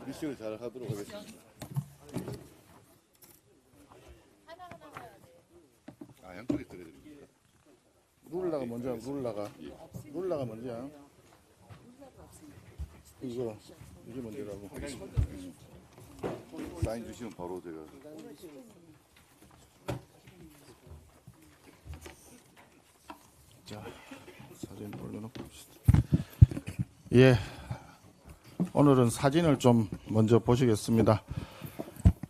미션을 잘 하도록 하겠습니다. 아, 양쪽에 들어야 됩니까? 룰라가 먼저, 룰라가 먼저야. 이게 먼저라고. 사인 주시면 바로 제가. 자, 사진 올려놓고 봅시다. 예, 오늘은 사진을 좀 먼저 보시겠습니다.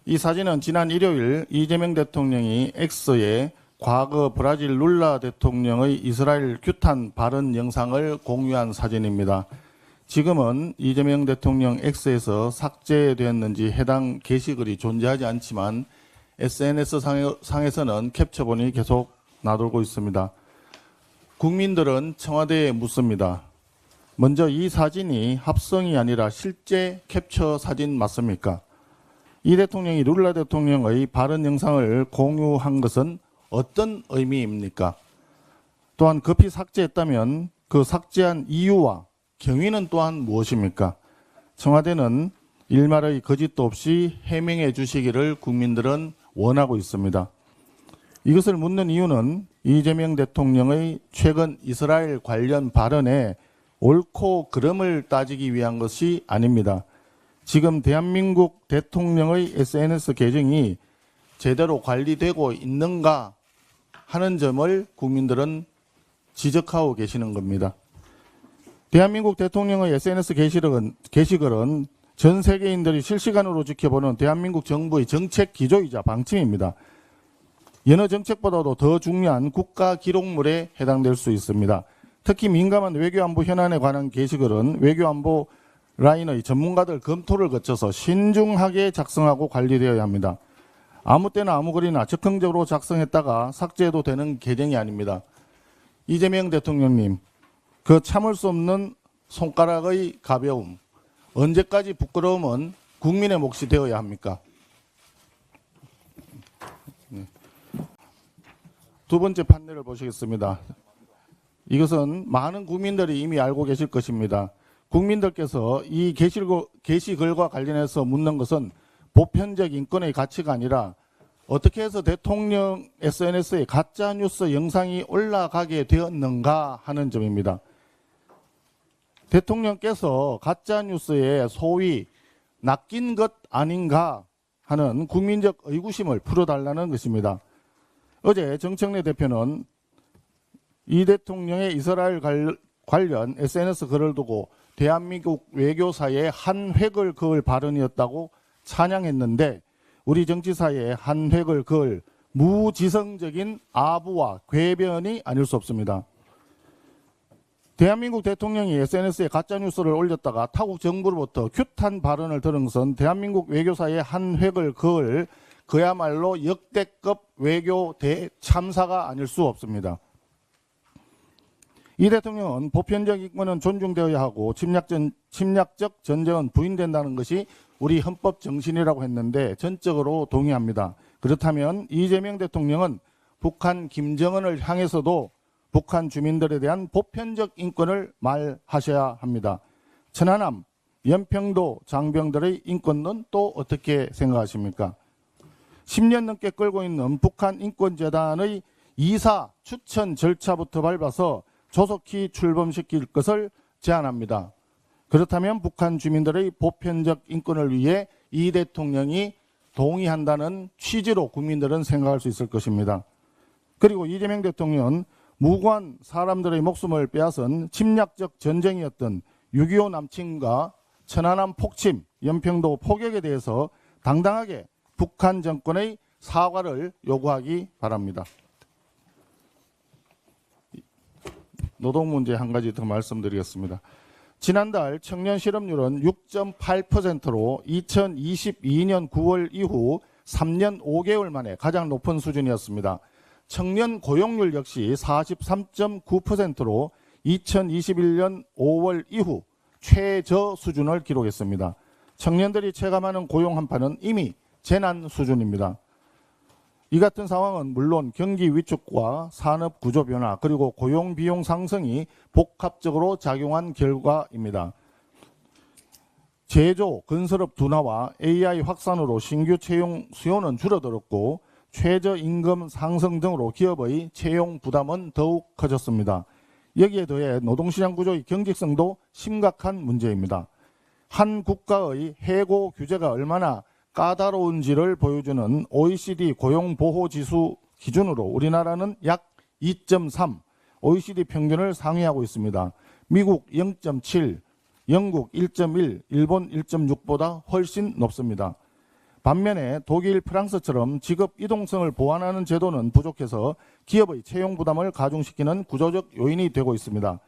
이 사진은 지난 일요일 이재명 대통령이 X에 과거 브라질 룰라 대통령의 이스라엘 규탄 발언 영상을 공유한 사진입니다. 지금은 이재명 대통령 X에서 삭제되었는지 해당 게시글이 존재하지 않지만 SNS 상에서는 캡처본이 계속 나돌고 있습니다. 국민들은 청와대에 묻습니다. 먼저 이 사진이 합성이 아니라 실제 캡처 사진 맞습니까? 이 대통령이 룰라 대통령의 발언 영상을 공유한 것은 어떤 의미입니까? 또한 급히 삭제했다면 그 삭제한 이유와 경위는 또한 무엇입니까? 청와대는 일말의 거짓도 없이 해명해 주시기를 국민들은 원하고 있습니다. 이것을 묻는 이유는 이재명 대통령의 최근 이스라엘 관련 발언에 옳고 그름을 따지기 위한 것이 아닙니다. 지금 대한민국 대통령의 SNS 계정이 제대로 관리되고 있는가 하는 점을 국민들은 지적하고 계시는 겁니다. 대한민국 대통령의 SNS 게시글은 전 세계인들이 실시간으로 지켜보는 대한민국 정부의 정책 기조이자 방침입니다. 여느 정책보다도 더 중요한 국가 기록물에 해당될 수 있습니다. 특히 민감한 외교안보 현안에 관한 게시글은 외교안보 라인의 전문가들 검토를 거쳐서 신중하게 작성하고 관리되어야 합니다. 아무 때나 아무 글이나 적극적으로 작성했다가 삭제해도 되는 계정이 아닙니다. 이재명 대통령님, 그 참을 수 없는 손가락의 가벼움, 언제까지 부끄러움은 국민의 몫이 되어야 합니까? 두 번째 판넬을 보시겠습니다. 이것은 많은 국민들이 이미 알고 계실 것입니다. 국민들께서 이 게시글과 관련해서 묻는 것은 보편적 인권의 가치가 아니라 어떻게 해서 대통령 SNS에 가짜뉴스 영상이 올라가게 되었는가 하는 점입니다. 대통령께서 가짜뉴스에 소위 낚인 것 아닌가 하는 국민적 의구심을 풀어달라는 것입니다. 어제 정청래 대표는 이 대통령의 이스라엘 관련 SNS 글을 두고 대한민국 외교사의 한 획을 그을 발언이었다고 찬양했는데 우리 정치사의 한 획을 그을 무지성적인 아부와 궤변이 아닐 수 없습니다. 대한민국 대통령이 SNS에 가짜뉴스를 올렸다가 타국 정부로부터 규탄 발언을 들은 것은 대한민국 외교사의 한 획을 그을 그야말로 역대급 외교 대참사가 아닐 수 없습니다. 이 대통령은 보편적 인권은 존중되어야 하고 침략적 전쟁은 부인된다는 것이 우리 헌법 정신이라고 했는데 전적으로 동의합니다. 그렇다면 이재명 대통령은 북한 김정은을 향해서도 북한 주민들에 대한 보편적 인권을 말하셔야 합니다. 천안함, 연평도 장병들의 인권은 또 어떻게 생각하십니까? 10년 넘게 끌고 있는 북한 인권재단의 이사 추천 절차부터 밟아서 조속히 출범시킬 것을 제안합니다. 그렇다면 북한 주민들의 보편적 인권을 위해 이 대통령이 동의한다는 취지로 국민들은 생각할 수 있을 것입니다. 그리고 이재명 대통령은 무고한 사람들의 목숨을 빼앗은 침략적 전쟁이었던 6.25 남침과 천안함 폭침, 연평도 포격에 대해서 당당하게 북한 정권의 사과를 요구하기 바랍니다. 노동 문제 한 가지 더 말씀드리겠습니다. 지난달 청년 실업률은 6.8%로 2022년 9월 이후 3년 5개월 만에 가장 높은 수준이었습니다. 청년 고용률 역시 43.9%로 2021년 5월 이후 최저 수준을 기록했습니다. 청년들이 체감하는 고용 한파는 이미 재난 수준입니다. 이 같은 상황은 물론 경기 위축과 산업 구조 변화 그리고 고용 비용 상승이 복합적으로 작용한 결과입니다. 제조, 건설업 둔화와 AI 확산으로 신규 채용 수요는 줄어들었고 최저임금 상승 등으로 기업의 채용 부담은 더욱 커졌습니다. 여기에 더해 노동시장 구조의 경직성도 심각한 문제입니다. 한 국가의 해고 규제가 얼마나 까다로운지를 보여주는 OECD 고용보호지수 기준으로 우리나라는 약 2.3, OECD 평균을 상회하고 있습니다. 미국 0.7, 영국 1.1, 일본 1.6보다 훨씬 높습니다. 반면에 독일, 프랑스처럼 직업 이동성을 보완하는 제도는 부족해서 기업의 채용 부담을 가중시키는 구조적 요인이 되고 있습니다.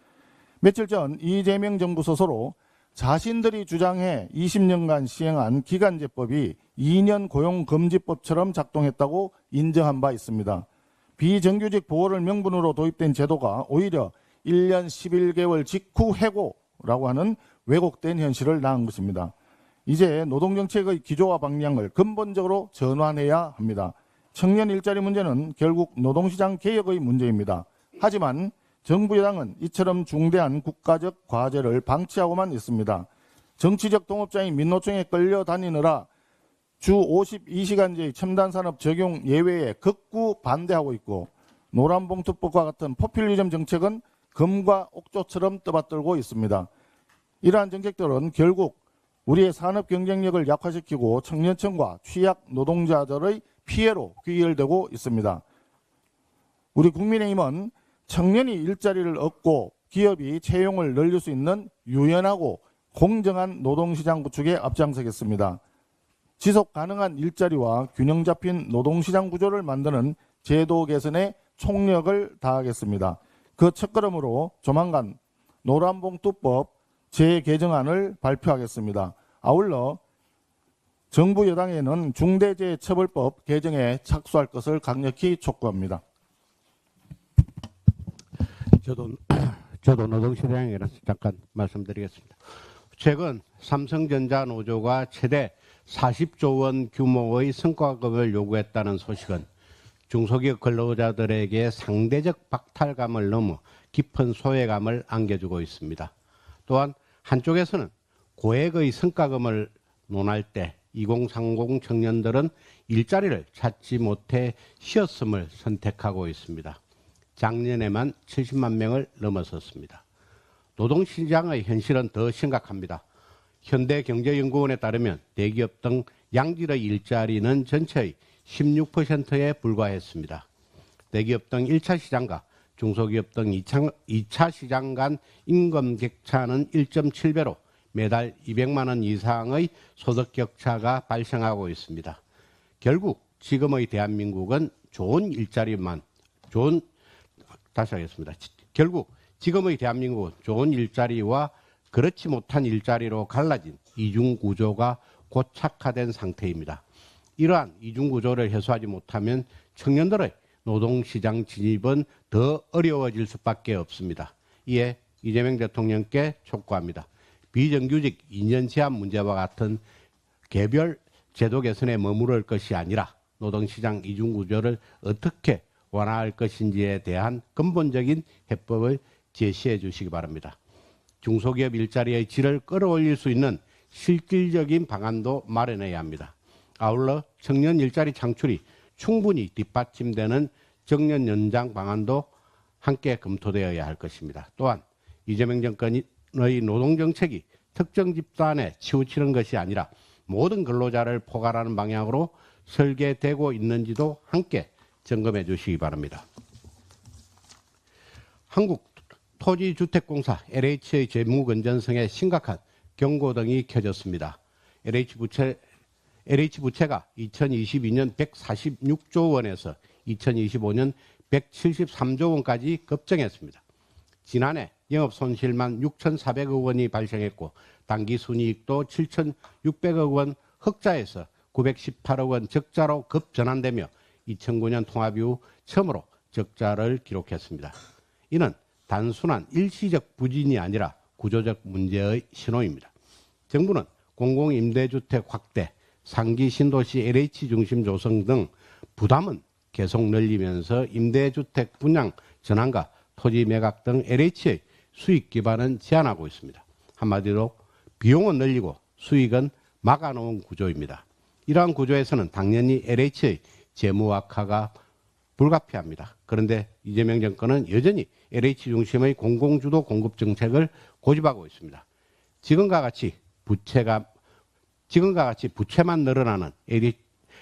며칠 전 이재명 정부 스스로 자신들이 주장해 20년간 시행한 기간제법이 2년 고용금지법처럼 작동했다고 인정한 바 있습니다. 비정규직 보호를 명분으로 도입된 제도가 오히려 1년 11개월 직후 해고라고 하는 왜곡된 현실을 낳은 것입니다. 이제 노동정책의 기조와 방향을 근본적으로 전환해야 합니다. 청년 일자리 문제는 결국 노동시장 개혁의 문제입니다. 하지만 정부 여당은 이처럼 중대한 국가적 과제를 방치하고만 있습니다. 정치적 동업자인 민노총에 끌려다니느라 주 52시간제의 첨단산업 적용 예외에 극구 반대하고 있고 노란봉투법과 같은 포퓰리즘 정책은 금과 옥조처럼 떠받들고 있습니다. 이러한 정책들은 결국 우리의 산업 경쟁력을 약화시키고 청년층과 취약 노동자들의 피해로 귀결되고 있습니다. 우리 국민의힘은 청년이 일자리를 얻고 기업이 채용을 늘릴 수 있는 유연하고 공정한 노동시장 구축에 앞장서겠습니다. 지속 가능한 일자리와 균형 잡힌 노동시장 구조를 만드는 제도 개선에 총력을 다하겠습니다. 그 첫걸음으로 조만간 노란봉투법 재개정안을 발표하겠습니다. 아울러 정부 여당에는 중대재해처벌법 개정에 착수할 것을 강력히 촉구합니다. 저도 노동시장에 대해서 잠깐 말씀드리겠습니다. 최근 삼성전자 노조가 최대 40조 원 규모의 성과급을 요구했다는 소식은 중소기업 근로자들에게 상대적 박탈감을 넘어 깊은 소외감을 안겨주고 있습니다. 또한 한쪽에서는 고액의 성과금을 논할 때 2030 청년들은 일자리를 찾지 못해 쉬었음을 선택하고 있습니다. 작년에만 70만 명을 넘어섰습니다. 노동시장의 현실은 더 심각합니다. 현대경제연구원에 따르면 대기업 등 양질의 일자리는 전체의 16%에 불과했습니다. 대기업 등 1차 시장과 중소기업 등 2차 시장 간 임금 격차는 1.7배로 매달 200만 원 이상의 소득 격차가 발생하고 있습니다. 결국 지금의 대한민국은 결국 지금의 대한민국은 좋은 일자리와 그렇지 못한 일자리로 갈라진 이중구조가 고착화된 상태입니다. 이러한 이중구조를 해소하지 못하면 청년들의 노동시장 진입은 더 어려워질 수밖에 없습니다. 이에 이재명 대통령께 촉구합니다. 비정규직 2년 제한 문제와 같은 개별 제도 개선에 머무를 것이 아니라 노동시장 이중구조를 어떻게 완화할 것인지에 대한 근본적인 해법을 제시해 주시기 바랍니다. 중소기업 일자리의 질을 끌어올릴 수 있는 실질적인 방안도 마련해야 합니다. 아울러 청년 일자리 창출이 충분히 뒷받침되는 정년 연장 방안도 함께 검토되어야 할 것입니다. 또한 이재명 정권의 노동정책이 특정 집단에 치우치는 것이 아니라 모든 근로자를 포괄하는 방향으로 설계되고 있는지도 함께 점검해 주시기 바랍니다. 한국토지주택공사 LH의 재무 건전성에 심각한 경고등이 켜졌습니다. LH부채가 2022년 146조 원에서 2025년 173조 원까지 급증했습니다. 지난해 영업손실만 6,400억 원이 발생했고 당기순이익도 7,600억 원 흑자에서 918억 원 적자로 급전환되며 2009년 통합 이후 처음으로 적자를 기록했습니다. 이는 단순한 일시적 부진이 아니라 구조적 문제의 신호입니다. 정부는 공공임대주택 확대, 상기 신도시 LH 중심 조성 등 부담은 계속 늘리면서 임대주택 분양 전환과 토지 매각 등 LH의 수익 기반은 제한하고 있습니다. 한마디로 비용은 늘리고 수익은 막아놓은 구조입니다. 이러한 구조에서는 당연히 LH의 재무 악화가 불가피합니다. 그런데 이재명 정권은 여전히 LH 중심의 공공주도 공급 정책을 고집하고 있습니다. 지금과 같이 부채만 늘어나는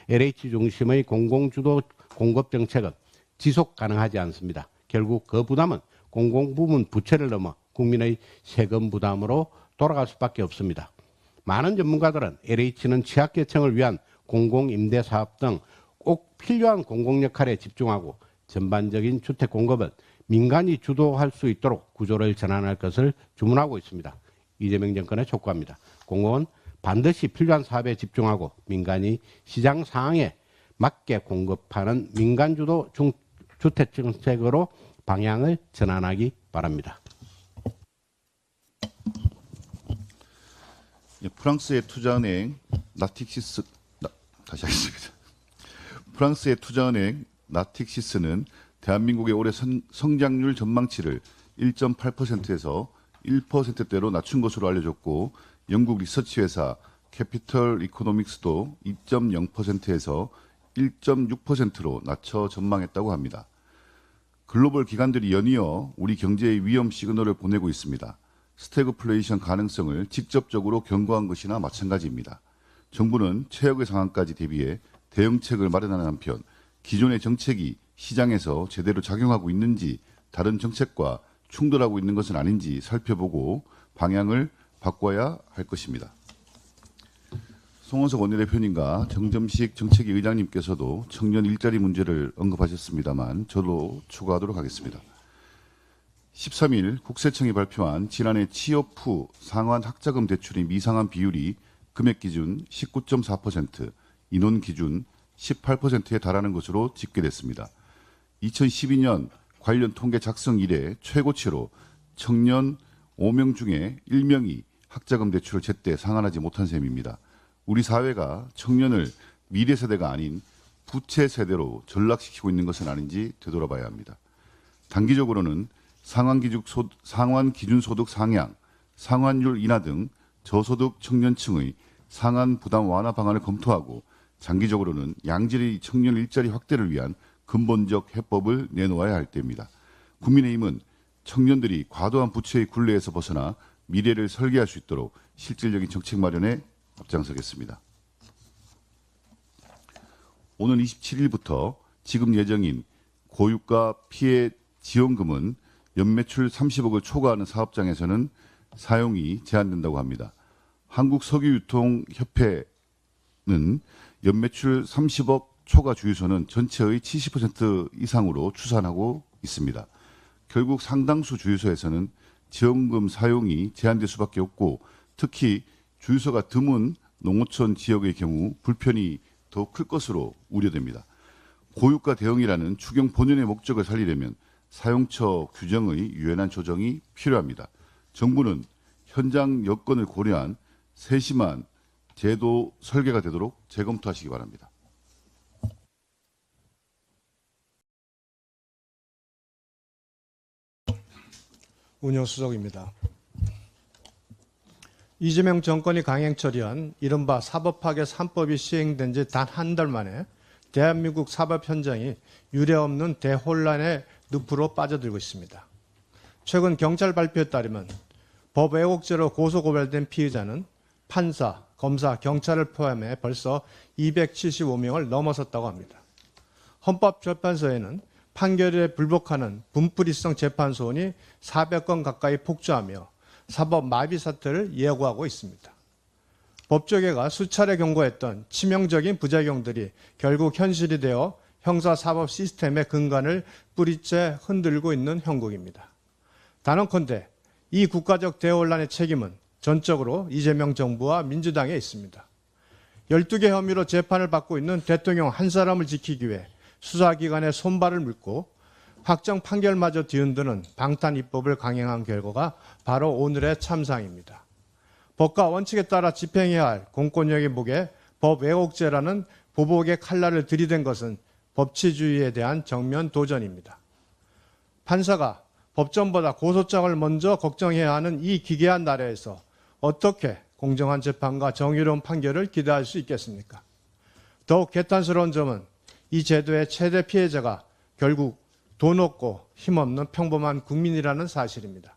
LH 중심의 공공주도 공급 정책은 지속 가능하지 않습니다. 결국 그 부담은 공공부문 부채를 넘어 국민의 세금 부담으로 돌아갈 수밖에 없습니다. 많은 전문가들은 LH는 취약계층을 위한 공공임대사업 등 꼭 필요한 공공역할에 집중하고 전반적인 주택 공급은 민간이 주도할 수 있도록 구조를 전환할 것을 주문하고 있습니다. 이재명 정권의 촉구합니다. 공공은 반드시 필요한 사업에 집중하고 민간이 시장 상황에 맞게 공급하는 민간주도 주택 정책으로 방향을 전환하기 바랍니다. 프랑스의 투자은행 다시 하겠습니다. 프랑스의 투자은행 나틱시스는 대한민국의 올해 성장률 전망치를 1.8%에서 1%대로 낮춘 것으로 알려졌고, 영국 리서치 회사 캐피털 이코노믹스도 2.0%에서 1.6%로 낮춰 전망했다고 합니다. 글로벌 기관들이 연이어 우리 경제의 위험 시그널을 보내고 있습니다. 스태그플레이션 가능성을 직접적으로 경고한 것이나 마찬가지입니다. 정부는 최악의 상황까지 대비해 대응책을 마련하는 한편 기존의 정책이 시장에서 제대로 작용하고 있는지, 다른 정책과 충돌하고 있는 것은 아닌지 살펴보고 방향을 바꿔야 할 것입니다. 송원석 원내대표님과 정점식 정책위 의장님께서도 청년 일자리 문제를 언급하셨습니다만 저도 추가하도록 하겠습니다. 13일 국세청이 발표한 지난해 취업 후 상환 학자금 대출의 미상환 비율이 금액 기준 19.4%, 인원 기준 18%에 달하는 것으로 집계됐습니다. 2012년 관련 통계 작성 이래 최고치로 청년 5명 중에 1명이 학자금 대출을 제때 상환하지 못한 셈입니다. 우리 사회가 청년을 미래 세대가 아닌 부채 세대로 전락시키고 있는 것은 아닌지 되돌아봐야 합니다. 단기적으로는 상환 기준 소득 상향, 상환율 인하 등 저소득 청년층의 상환 부담 완화 방안을 검토하고, 장기적으로는 양질의 청년 일자리 확대를 위한 근본적 해법을 내놓아야 할 때입니다. 국민의힘은 청년들이 과도한 부채의 굴레에서 벗어나 미래를 설계할 수 있도록 실질적인 정책 마련에 앞장서겠습니다. 오는 27일부터 지급 예정인 고유가 피해 지원금은 연매출 30억을 초과하는 사업장에서는 사용이 제한된다고 합니다. 한국석유유통협회는 연매출 30억 초과 주유소는 전체의 70% 이상으로 추산하고 있습니다. 결국 상당수 주유소에서는 지원금 사용이 제한될 수밖에 없고, 특히 주유소가 드문 농어촌 지역의 경우 불편이 더 클 것으로 우려됩니다. 고유가 대응이라는 추경 본연의 목적을 살리려면 사용처 규정의 유연한 조정이 필요합니다. 정부는 현장 여건을 고려한 세심한 제도 설계가 되도록 재검토하시기 바랍니다. 운영수석입니다. 이재명 정권이 강행 처리한 이른바 사법파괴 3법이 시행된 지 단 한 달 만에 대한민국 사법 현장이 유례없는 대혼란의 늪으로 빠져들고 있습니다. 최근 경찰 발표에 따르면 법 왜곡죄로 고소고발된 피의자는 판사, 검사, 경찰을 포함해 벌써 275명을 넘어섰다고 합니다. 헌법재판소에는 판결에 불복하는 분풀이성 재판소원이 400건 가까이 폭주하며 사법 마비 사태를 예고하고 있습니다. 법조계가 수차례 경고했던 치명적인 부작용들이 결국 현실이 되어 형사사법 시스템의 근간을 뿌리째 흔들고 있는 형국입니다. 단언컨대 이 국가적 대혼란의 책임은 전적으로 이재명 정부와 민주당에 있습니다. 12개 혐의로 재판을 받고 있는 대통령 한 사람을 지키기 위해 수사기관의 손발을 물고 확정 판결마저 뒤흔드는 방탄 입법을 강행한 결과가 바로 오늘의 참상입니다. 법과 원칙에 따라 집행해야 할 공권력의 목에 법 왜곡죄라는 보복의 칼날을 들이댄 것은 법치주의에 대한 정면 도전입니다. 판사가 법정보다 고소장을 먼저 걱정해야 하는 이 기괴한 나라에서 어떻게 공정한 재판과 정의로운 판결을 기대할 수 있겠습니까? 더욱 개탄스러운 점은 이 제도의 최대 피해자가 결국 돈 없고 힘없는 평범한 국민이라는 사실입니다.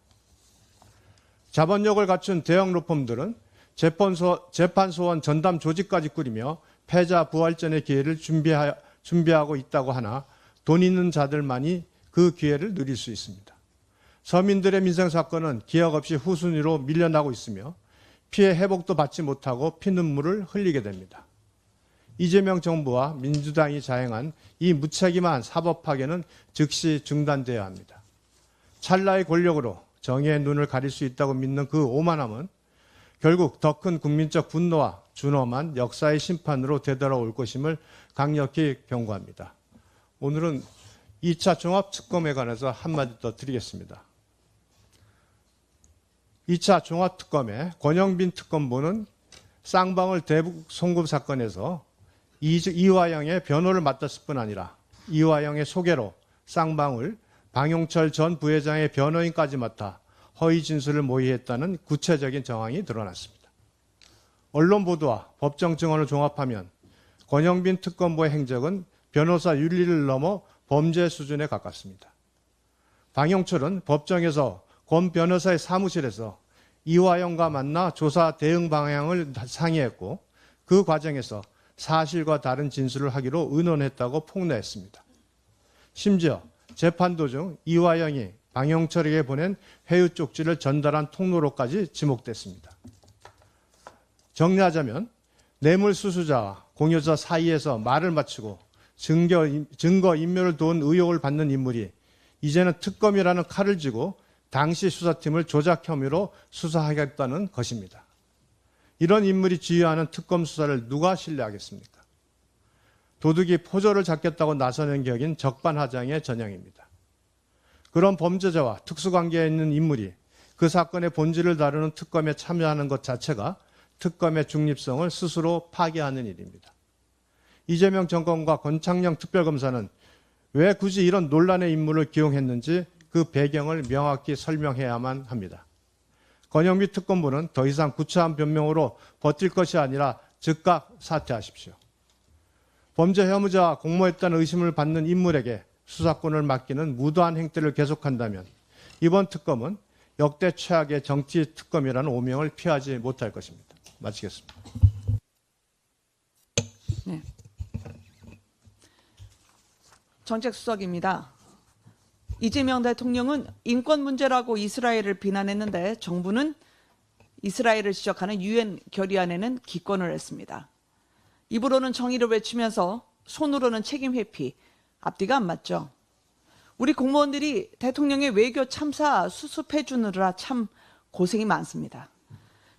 자본력을 갖춘 대형 로펌들은 재판소원 전담 조직까지 꾸리며 패자 부활전의 기회를 준비하고 있다고 하나 돈 있는 자들만이 그 기회를 누릴 수 있습니다. 서민들의 민생사건은 기약 없이 후순위로 밀려나고 있으며 피해 회복도 받지 못하고 피눈물을 흘리게 됩니다. 이재명 정부와 민주당이 자행한 이 무책임한 사법 파괴는 즉시 중단돼야 합니다. 찰나의 권력으로 정의의 눈을 가릴 수 있다고 믿는 그 오만함은 결국 더 큰 국민적 분노와 준엄한 역사의 심판으로 되돌아올 것임을 강력히 경고합니다. 오늘은 2차 종합특검에 관해서 한마디 더 드리겠습니다. 2차 종합특검의 권영빈 특검보는 쌍방울 대북 송금 사건에서 이화영의 변호를 맡았을 뿐 아니라 이화영의 소개로 쌍방울 방용철 전 부회장의 변호인까지 맡아 허위 진술을 모의했다는 구체적인 정황이 드러났습니다. 언론 보도와 법정 증언을 종합하면 권영빈 특검보의 행적은 변호사 윤리를 넘어 범죄 수준에 가깝습니다. 방용철은 법정에서 권 변호사의 사무실에서 이화영과 만나 조사 대응 방향을 상의했고 그 과정에서 사실과 다른 진술을 하기로 의논했다고 폭로했습니다. 심지어 재판 도중 이화영이 방용철에게 보낸 회유 쪽지를 전달한 통로로까지 지목됐습니다. 정리하자면 뇌물수수자와 공여자 사이에서 말을 맞추고 증거 인멸을 도운 의혹을 받는 인물이 이제는 특검이라는 칼을 쥐고 당시 수사팀을 조작 혐의로 수사하겠다는 것입니다. 이런 인물이 지휘하는 특검 수사를 누가 신뢰하겠습니까? 도둑이 포조를 잡겠다고 나서는 격인 적반하장의 전형입니다. 그런 범죄자와 특수관계에 있는 인물이 그 사건의 본질을 다루는 특검에 참여하는 것 자체가 특검의 중립성을 스스로 파괴하는 일입니다. 이재명 정권과 권창녕 특별검사는 왜 굳이 이런 논란의 인물을 기용했는지 그 배경을 명확히 설명해야만 합니다. 권영빈 특검부는 더 이상 구차한 변명으로 버틸 것이 아니라 즉각 사퇴하십시오. 범죄 혐의자와 공모했다는 의심을 받는 인물에게 수사권을 맡기는 무도한 행태를 계속한다면 이번 특검은 역대 최악의 정치 특검이라는 오명을 피하지 못할 것입니다. 마치겠습니다. 네. 정책수석입니다. 이재명 대통령은 인권 문제라고 이스라엘을 비난했는데 정부는 이스라엘을 지적하는 유엔 결의안에는 기권을 했습니다. 입으로는 정의를 외치면서 손으로는 책임 회피, 앞뒤가 안 맞죠. 우리 공무원들이 대통령의 외교 참사 수습해 주느라 참 고생이 많습니다.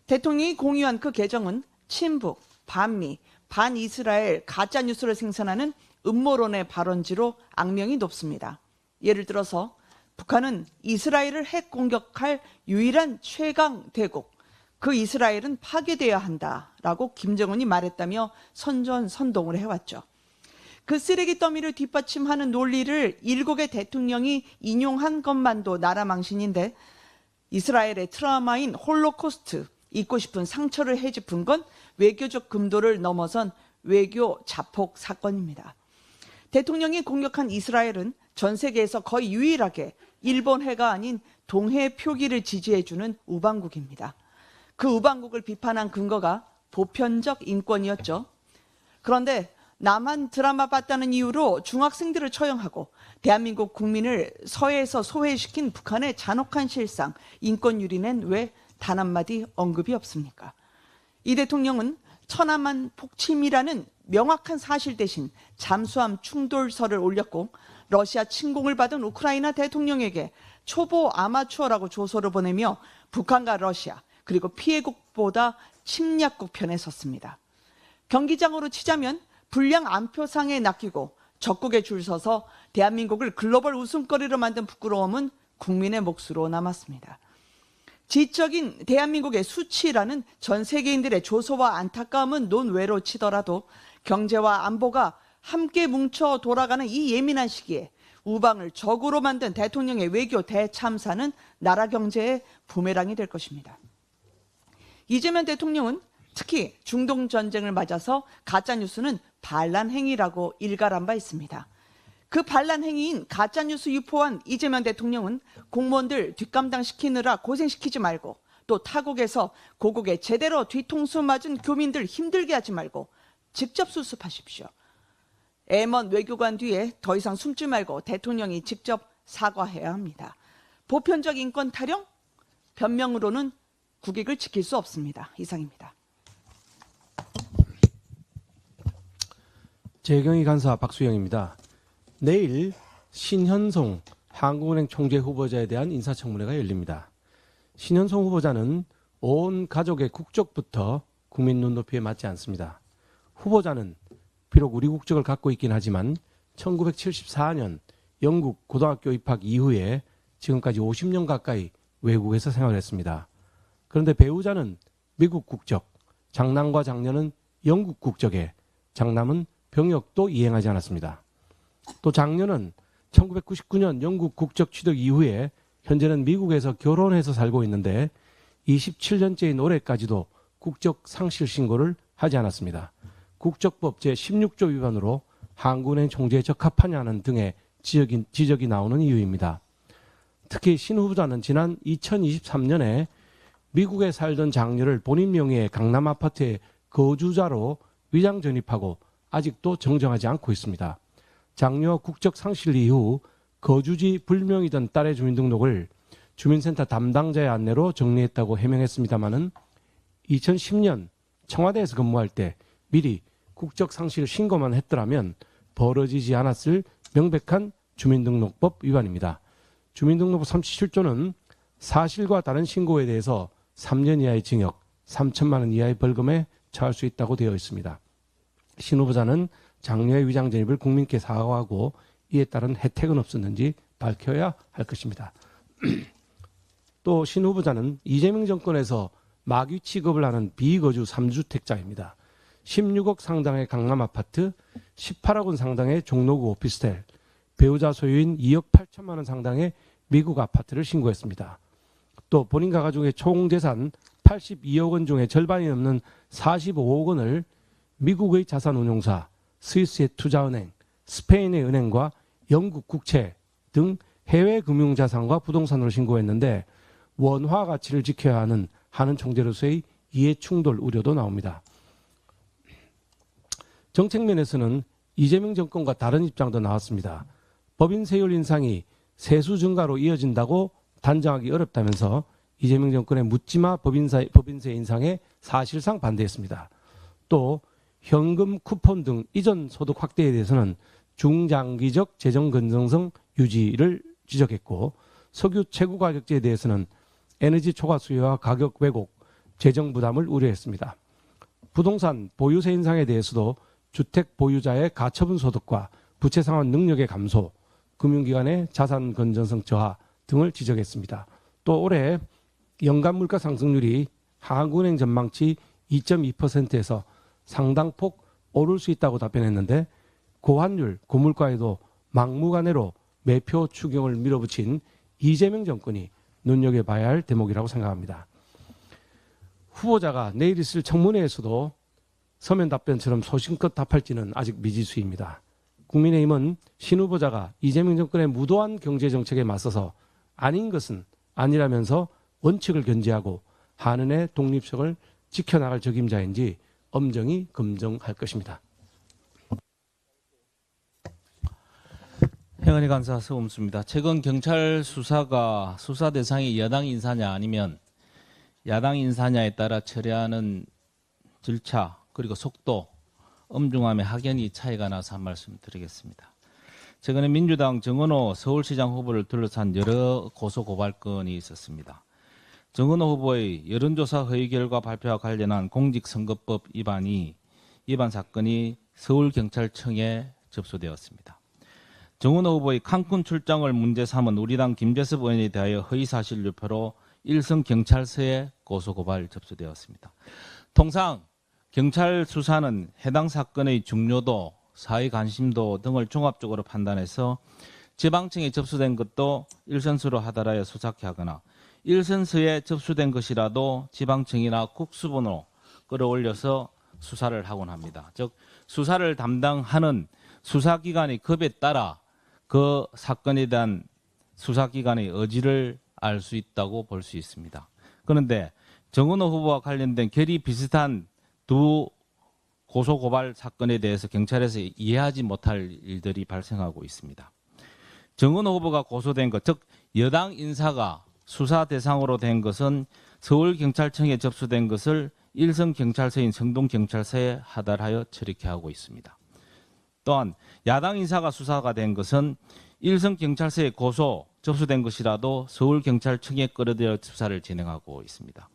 대통령이 공유한 그 계정은 친북, 반미, 반이스라엘 가짜뉴스를 생산하는 음모론의 발원지로 악명이 높습니다. 예를 들어서 북한은 이스라엘을 핵 공격할 유일한 최강 대국, 그 이스라엘은 파괴돼야 한다라고 김정은이 말했다며 선전선동을 해왔죠. 그 쓰레기 더미를 뒷받침하는 논리를 일국의 대통령이 인용한 것만도 나라 망신인데 이스라엘의 트라우마인 홀로코스트, 잊고 싶은 상처를 헤집은 건 외교적 금도를 넘어선 외교 자폭 사건입니다. 대통령이 공격한 이스라엘은 전 세계에서 거의 유일하게 일본해가 아닌 동해 표기를 지지해주는 우방국입니다. 그 우방국을 비판한 근거가 보편적 인권이었죠. 그런데 남한 드라마 봤다는 이유로 중학생들을 처형하고 대한민국 국민을 서해에서 소외시킨 북한의 잔혹한 실상, 인권 유린엔 왜 단 한마디 언급이 없습니까? 이 대통령은 천안함 폭침이라는 명확한 사실 대신 잠수함 충돌설을 올렸고 러시아 침공을 받은 우크라이나 대통령에게 초보 아마추어라고 조소를 보내며 북한과 러시아 그리고 피해국보다 침략국 편에 섰습니다. 경기장으로 치자면 불량 안표상에 낚이고 적국에 줄 서서 대한민국을 글로벌 웃음거리로 만든 부끄러움은 국민의 몫으로 남았습니다. 지적인 대한민국의 수치라는 전 세계인들의 조소와 안타까움은 논외로 치더라도 경제와 안보가 함께 뭉쳐 돌아가는 이 예민한 시기에 우방을 적으로 만든 대통령의 외교 대참사는 나라 경제의 부메랑이 될 것입니다. 이재명 대통령은 특히 중동 전쟁을 맞아서 가짜 뉴스는 반란 행위라고 일갈한 바 있습니다. 그 반란 행위인 가짜 뉴스 유포한 이재명 대통령은 공무원들 뒷감당 시키느라 고생시키지 말고 또 타국에서 고국에 제대로 뒤통수 맞은 교민들 힘들게 하지 말고 직접 수습하십시오. M1 외교관 뒤에 더 이상 숨지 말고 대통령이 직접 사과해야 합니다. 보편적 인권 타령, 변명으로는 국익을 지킬 수 없습니다. 이상입니다. 재경희 간사 박수영입니다. 내일 신현송 한국은행 총재 후보자에 대한 인사청문회가 열립니다. 신현송 후보자는 온 가족의 국적부터 국민 눈높이에 맞지 않습니다. 후보자는 비록 우리 국적을 갖고 있긴 하지만 1974년 영국 고등학교 입학 이후에 지금까지 50년 가까이 외국에서 생활했습니다. 그런데 배우자는 미국 국적, 장남과 장녀는 영국 국적에 장남은 병역도 이행하지 않았습니다. 또 장녀는 1999년 영국 국적 취득 이후에 현재는 미국에서 결혼해서 살고 있는데 27년째인 올해까지도 국적 상실 신고를 하지 않았습니다. 국적법 제16조 위반으로 한국은행 총재에 적합하냐는 등의 지적이 나오는 이유입니다. 특히 신 후보자는 지난 2023년에 미국에 살던 장녀를 본인 명의의 강남 아파트에 거주자로 위장 전입하고 아직도 정정하지 않고 있습니다. 장녀 국적 상실 이후 거주지 불명이던 딸의 주민등록을 주민센터 담당자의 안내로 정리했다고 해명했습니다마는 2010년 청와대에서 근무할 때 미리 국적 상실 신고만 했더라면 벌어지지 않았을 명백한 주민등록법 위반입니다. 주민등록법 37조는 사실과 다른 신고에 대해서 3년 이하의 징역, 3천만 원 이하의 벌금에 처할 수 있다고 되어 있습니다. 신 후보자는 장녀의 위장 전입을 국민께 사과하고 이에 따른 혜택은 없었는지 밝혀야 할 것입니다. 또 신 후보자는 이재명 정권에서 마귀 취급을 하는 비거주 3주택자입니다. 16억 상당의 강남 아파트, 18억 원 상당의 종로구 오피스텔, 배우자 소유인 2억 8천만 원 상당의 미국 아파트를 신고했습니다. 또 본인과 가족의 총 재산 82억 원 중에 절반이 넘는 45억 원을 미국의 자산운용사, 스위스의 투자은행, 스페인의 은행과 영국 국채 등 해외 금융자산과 부동산으로 신고했는데 원화 가치를 지켜야 하는 총재로서의 이해 충돌 우려도 나옵니다. 정책 면에서는 이재명 정권과 다른 입장도 나왔습니다. 법인 세율 인상이 세수 증가로 이어진다고 단정하기 어렵다면서 이재명 정권의 묻지마 법인세 인상에 사실상 반대했습니다. 또 현금 쿠폰 등 이전 소득 확대에 대해서는 중장기적 재정 건전성 유지를 지적했고 석유 채굴 가격제에 대해서는 에너지 초과 수요와 가격 왜곡, 재정 부담을 우려했습니다. 부동산 보유세 인상에 대해서도 주택 보유자의 가처분 소득과 부채 상환 능력의 감소, 금융기관의 자산 건전성 저하 등을 지적했습니다. 또 올해 연간 물가 상승률이 한국은행 전망치 2.2%에서 상당폭 오를 수 있다고 답변했는데 고환율, 고물가에도 막무가내로 매표 추경을 밀어붙인 이재명 정권이 눈여겨봐야 할 대목이라고 생각합니다. 후보자가 내일 있을 청문회에서도 서면 답변처럼 소신껏 답할지는 아직 미지수입니다. 국민의힘은 신 후보자가 이재명 정권의 무도한 경제정책에 맞서서 아닌 것은 아니라면서 원칙을 견지하고 한은의 독립성을 지켜나갈 적임자인지 엄정히 검증할 것입니다. 행안위 간사 서범수입니다. 최근 경찰 수사가 수사 대상이 여당 인사냐 아니면 야당 인사냐에 따라 처리하는 절차 그리고 속도, 엄중함의 확연히 차이가 나서 한 말씀 드리겠습니다. 최근에 민주당 정은호 서울시장 후보를 둘러싼 여러 고소고발건이 있었습니다. 정은호 후보의 여론조사 허위 결과 발표와 관련한 공직선거법 위반 사건이 서울경찰청에 접수되었습니다. 정은호 후보의 칸쿤 출장을 문제 삼은 우리당 김재섭 의원에 대하여 허위사실 유포로 일선경찰서에 고소고발 접수되었습니다. 통상 경찰 수사는 해당 사건의 중요도, 사회 관심도 등을 종합적으로 판단해서 지방청에 접수된 것도 일선수로 하달하여 수사케 하거나 일선서에 접수된 것이라도 지방청이나 국수본으로 끌어올려서 수사를 하곤 합니다. 즉 수사를 담당하는 수사기관의 급에 따라 그 사건에 대한 수사기관의 의지를 알 수 있다고 볼 수 있습니다. 그런데 정은호 후보와 관련된 결이 비슷한 두 고소고발 사건에 대해서 경찰에서 이해하지 못할 일들이 발생하고 있습니다. 정은호 후보가 고소된 것, 즉 여당 인사가 수사 대상으로 된 것은 서울경찰청에 접수된 것을 일선경찰서인 성동경찰서에 하달하여 처리케 하고 있습니다. 또한 야당 인사가 수사가 된 것은 일선경찰서에 고소 접수된 것이라도 서울경찰청에 끌어들여 수사를 진행하고 있습니다.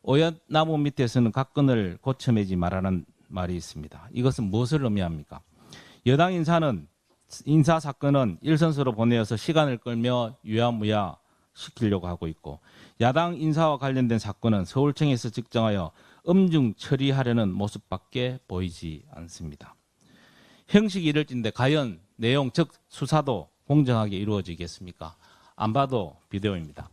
오얏나무 밑에서는 각건을 고쳐매지 말라는 말이 있습니다. 이것은 무엇을 의미합니까? 여당 인사는 인사 사건은 일선서로 보내어서 시간을 끌며 유야무야 시키려고 하고 있고, 야당 인사와 관련된 사건은 서울청에서 직정하여 엄중 처리하려는 모습밖에 보이지 않습니다. 형식이 이럴진데 과연 내용, 즉 수사도 공정하게 이루어지겠습니까? 안 봐도 비디오입니다.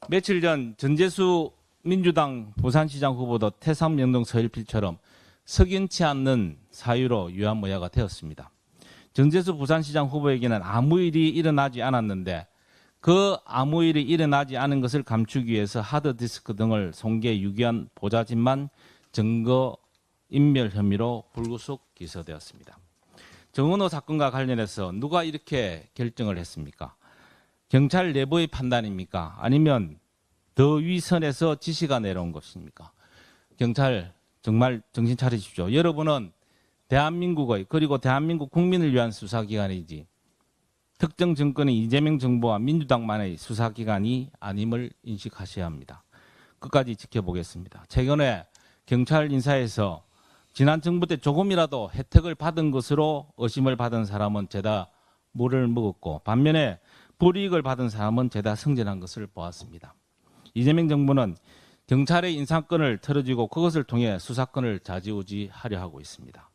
며칠 전 전재수 민주당 부산시장 후보도 태삼영동 서일필처럼 석연치 않는 사유로 유야무야가 되었습니다. 전재수 부산시장 후보에게는 아무 일이 일어나지 않았는데 그 아무 일이 일어나지 않은 것을 감추기 위해서 하드디스크 등을 송계 유기한 보좌진만 증거 인멸 혐의로 불구속 기소되었습니다. 정은호 사건과 관련해서 누가 이렇게 결정을 했습니까? 경찰 내부의 판단입니까? 아니면 더 위선에서 지시가 내려온 것입니까? 경찰 정말 정신 차리십시오. 여러분은 대한민국의, 그리고 대한민국 국민을 위한 수사기관이지 특정 정권의 이재명 정부와 민주당만의 수사기관이 아님을 인식하셔야 합니다. 끝까지 지켜보겠습니다. 최근에 경찰 인사에서 지난 정부 때 조금이라도 혜택을 받은 것으로 의심을 받은 사람은 죄다 물을 먹었고, 반면에 불이익을 받은 사람은 죄다 승진한 것을 보았습니다. 이재명 정부는 경찰의 인사권을 틀어쥐고 그것을 통해 수사권을 좌지우지하려 하고 있습니다.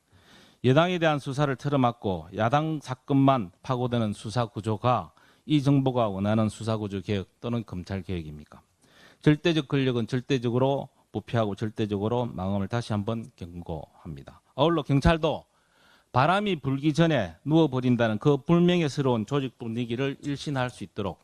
여당에 대한 수사를 틀어막고 야당 사건만 파고드는 수사 구조가 이 정부가 원하는 수사 구조 개혁 또는 검찰 개혁입니까? 절대적 권력은 절대적으로 부패하고 절대적으로 망함을 다시 한번 경고합니다. 아울러 경찰도 바람이 불기 전에 누워버린다는 그 불명예스러운 조직 분위기를 일신할 수 있도록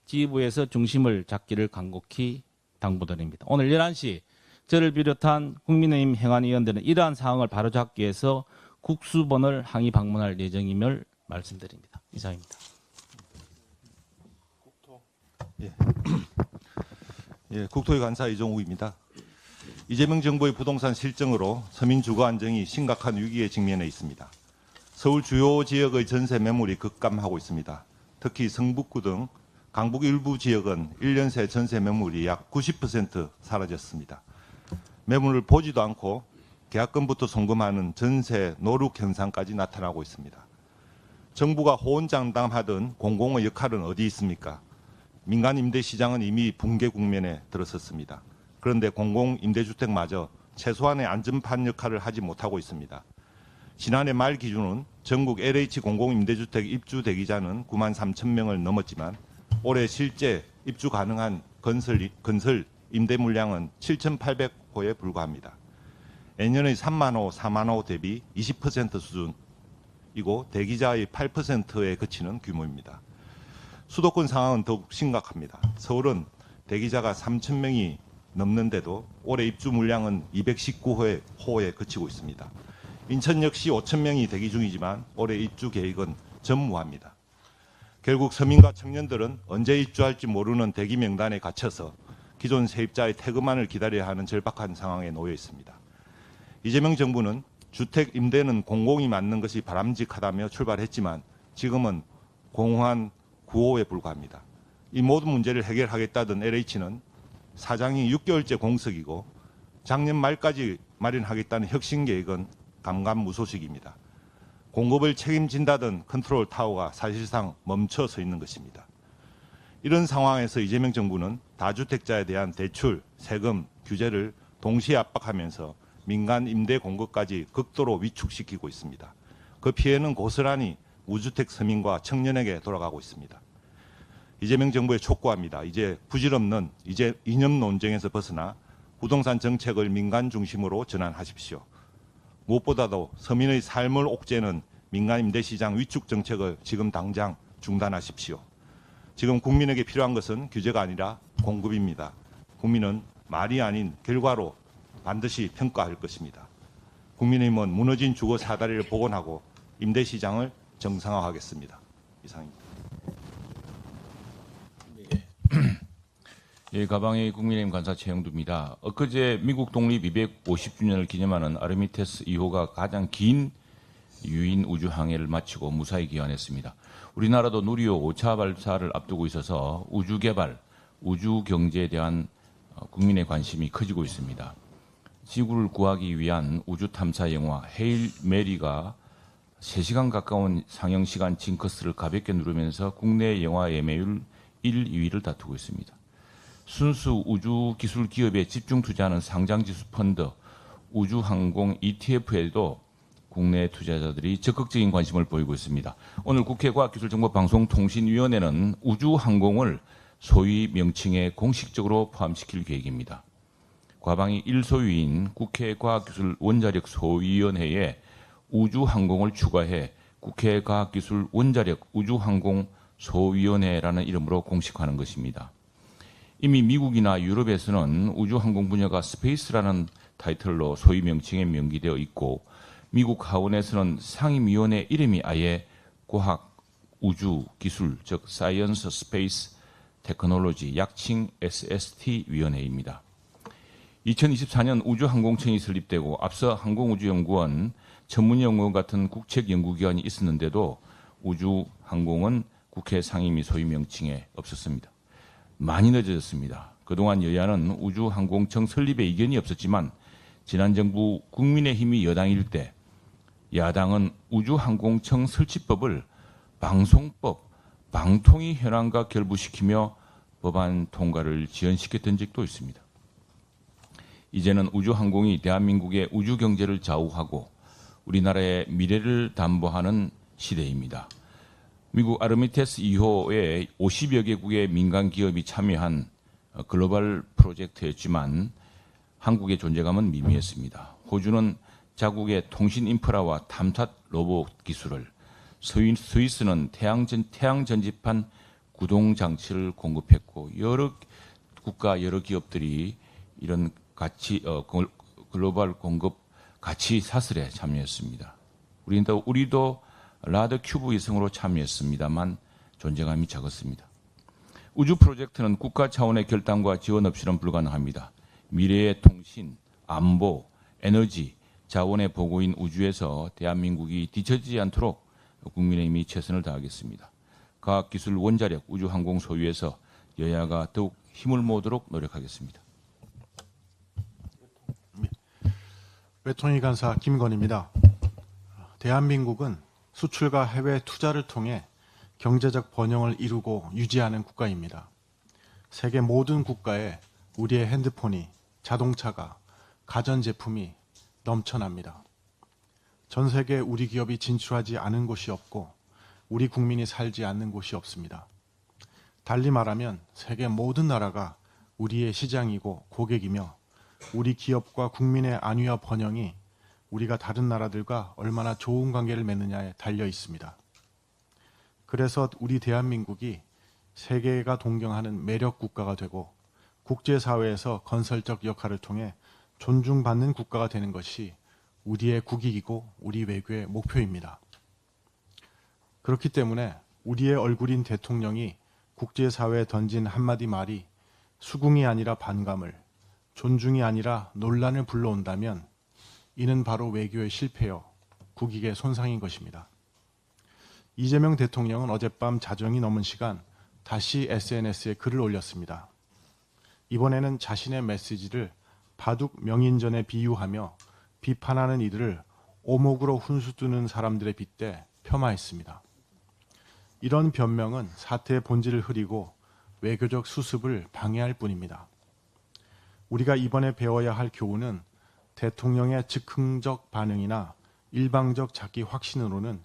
지휘부에서 중심을 잡기를 간곡히 당부드립니다. 오늘 11시 저를 비롯한 국민의힘 행안위원들은 이러한 상황을 바로잡기 위해서 국수본을 항의 방문할 예정임을 말씀드립니다. 이상입니다. 국토의 간사 이종욱입니다. 이재명 정부의 부동산 실정으로 서민 주거 안정이 심각한 위기에 직면해 있습니다. 서울 주요 지역의 전세 매물이 급감하고 있습니다. 특히 성북구 등 강북 일부 지역은 1년 새 전세 매물이 약 90% 사라졌습니다. 매물을 보지도 않고 계약금부터 송금하는 전세 노룩 현상까지 나타나고 있습니다. 정부가 호언장담하던 공공의 역할은 어디 있습니까? 민간 임대 시장은 이미 붕괴 국면에 들어섰습니다. 그런데 공공임대주택마저 최소한의 안전판 역할을 하지 못하고 있습니다. 지난해 말 기준은 전국 LH 공공임대주택 입주 대기자는 9만 3천 명을 넘었지만 올해 실제 입주 가능한 건설 임대 물량은 7,800호에 불과합니다. 예년의 3만 호, 4만 호 대비 20% 수준이고 대기자의 8%에 그치는 규모입니다. 수도권 상황은 더욱 심각합니다. 서울은 대기자가 3천 명이 넘는데도 올해 입주 물량은 219호에 그치고 있습니다. 인천 역시 5천 명이 대기 중이지만 올해 입주 계획은 전무합니다. 결국 서민과 청년들은 언제 입주할지 모르는 대기 명단에 갇혀서 기존 세입자의 퇴근만을 기다려야 하는 절박한 상황에 놓여 있습니다. 이재명 정부는 주택 임대는 공공이 맡는 것이 바람직하다며 출발했지만 지금은 공허한 구호에 불과합니다. 이 모든 문제를 해결하겠다던 LH는 사장이 6개월째 공석이고 작년 말까지 마련하겠다는 혁신 계획은 감감무소식입니다. 공급을 책임진다던 컨트롤 타워가 사실상 멈춰 서 있는 것입니다. 이런 상황에서 이재명 정부는 다주택자에 대한 대출, 세금, 규제를 동시에 압박하면서 민간 임대 공급까지 극도로 위축시키고 있습니다. 그 피해는 고스란히 무주택 서민과 청년에게 돌아가고 있습니다. 이재명 정부에 촉구합니다. 이제 부질없는 이제 이념 논쟁에서 벗어나 부동산 정책을 민간 중심으로 전환하십시오. 무엇보다도 서민의 삶을 옥죄는 민간 임대시장 위축 정책을 지금 당장 중단하십시오. 지금 국민에게 필요한 것은 규제가 아니라 공급입니다. 국민은 말이 아닌 결과로 반드시 평가할 것입니다. 국민의힘은 무너진 주거 사다리를 복원하고 임대시장을 정상화하겠습니다. 이상입니다. 예, 가방의 국민의힘 간사 최영두입니다. 엊그제 미국 독립 250주년을 기념하는 아르미테스 2호가 가장 긴 유인 우주 항해를 마치고 무사히 귀환했습니다. 우리나라도 누리호 5차 발사를 앞두고 있어서 우주 개발, 우주 경제에 대한 국민의 관심이 커지고 있습니다. 지구를 구하기 위한 우주 탐사 영화 헤일 메리가 3시간 가까운 상영 시간 징크스를 가볍게 누르면서 국내 영화 예매율 1, 2위를 다투고 있습니다. 순수 우주 기술 기업에 집중 투자하는 상장지수 펀드 우주항공 ETF에도 국내 투자자들이 적극적인 관심을 보이고 있습니다. 오늘 국회 과학기술정보방송통신위원회는 우주항공을 소위 명칭에 공식적으로 포함시킬 계획입니다. 과방위 1소위인 국회 과학기술 원자력 소위원회에 우주항공을 추가해 국회 과학기술 원자력 우주항공 소위원회라는 이름으로 공식화하는 것입니다. 이미 미국이나 유럽에서는 우주항공 분야가 스페이스라는 타이틀로 소위 명칭에 명기되어 있고 미국 하원에서는 상임위원회 이름이 아예 과학, 우주, 기술, 즉 사이언스 스페이스 테크놀로지 약칭 SST 위원회입니다. 2024년 우주항공청이 설립되고 앞서 항공우주연구원, 천문연구원 같은 국책연구기관이 있었는데도 우주항공은 국회 상임위 소위 명칭에 없었습니다. 많이 늦어졌습니다. 그동안 여야는 우주항공청 설립에 이견이 없었지만 지난 정부 국민의힘이 여당일 때 야당은 우주항공청 설치법을 방송법, 방통위 현황과 결부시키며 법안 통과를 지연시켰던 적도 있습니다. 이제는 우주항공이 대한민국의 우주경제를 좌우하고 우리나라의 미래를 담보하는 시대입니다. 미국 아르미테스 2호에 50여 개국의 민간 기업이 참여한 글로벌 프로젝트였지만 한국의 존재감은 미미했습니다. 호주는 자국의 통신 인프라와 탐사 로봇 기술을, 스위스는 태양 전지판 구동 장치를 공급했고 여러 국가 여러 기업들이 이런 글로벌 공급 가치 사슬에 참여했습니다. 우리도 라더 큐브 위성으로 참여했습니다만 존재감이 적었습니다. 우주 프로젝트는 국가 차원의 결단과 지원 없이는 불가능합니다. 미래의 통신, 안보, 에너지, 자원의 보고인 우주에서 대한민국이 뒤처지지 않도록 국민의힘이 최선을 다하겠습니다. 과학기술 원자력 우주항공 소유에서 여야가 더욱 힘을 모으도록 노력하겠습니다. 외통위 간사 김건희입니다. 대한민국은 수출과 해외 투자를 통해 경제적 번영을 이루고 유지하는 국가입니다. 세계 모든 국가에 우리의 핸드폰이, 자동차가, 가전제품이 넘쳐납니다. 전 세계 우리 기업이 진출하지 않은 곳이 없고 우리 국민이 살지 않는 곳이 없습니다. 달리 말하면 세계 모든 나라가 우리의 시장이고 고객이며 우리 기업과 국민의 안위와 번영이 우리가 다른 나라들과 얼마나 좋은 관계를 맺느냐에 달려 있습니다. 그래서 우리 대한민국이 세계가 동경하는 매력 국가가 되고 국제사회에서 건설적 역할을 통해 존중받는 국가가 되는 것이 우리의 국익이고 우리 외교의 목표입니다. 그렇기 때문에 우리의 얼굴인 대통령이 국제사회에 던진 한마디 말이 수긍이 아니라 반감을, 존중이 아니라 논란을 불러온다면 이는 바로 외교의 실패요, 국익의 손상인 것입니다. 이재명 대통령은 어젯밤 자정이 넘은 시간 다시 SNS에 글을 올렸습니다. 이번에는 자신의 메시지를 바둑 명인전에 비유하며 비판하는 이들을 오목으로 훈수두는 사람들에 빗대 폄하했습니다. 이런 변명은 사태의 본질을 흐리고 외교적 수습을 방해할 뿐입니다. 우리가 이번에 배워야 할 교훈은 대통령의 즉흥적 반응이나 일방적 자기 확신으로는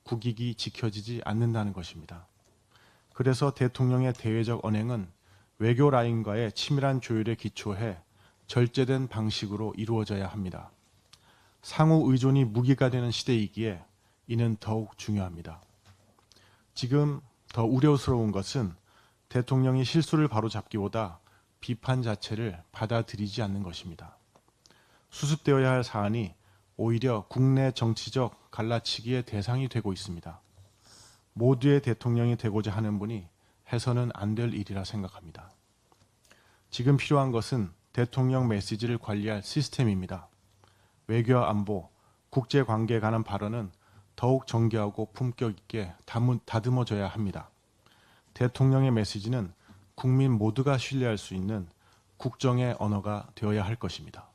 국익이 지켜지지 않는다는 것입니다. 그래서 대통령의 대외적 언행은 외교 라인과의 치밀한 조율에 기초해 절제된 방식으로 이루어져야 합니다. 상호 의존이 무기가 되는 시대이기에 이는 더욱 중요합니다. 지금 더 우려스러운 것은 대통령이 실수를 바로잡기보다 비판 자체를 받아들이지 않는 것입니다. 수습되어야 할 사안이 오히려 국내 정치적 갈라치기의 대상이 되고 있습니다. 모두의 대통령이 되고자 하는 분이 해서는 안 될 일이라 생각합니다. 지금 필요한 것은 대통령 메시지를 관리할 시스템입니다. 외교 안보, 국제관계에 관한 발언은 더욱 정교하고 품격 있게 다듬어져야 합니다. 대통령의 메시지는 국민 모두가 신뢰할 수 있는 국정의 언어가 되어야 할 것입니다.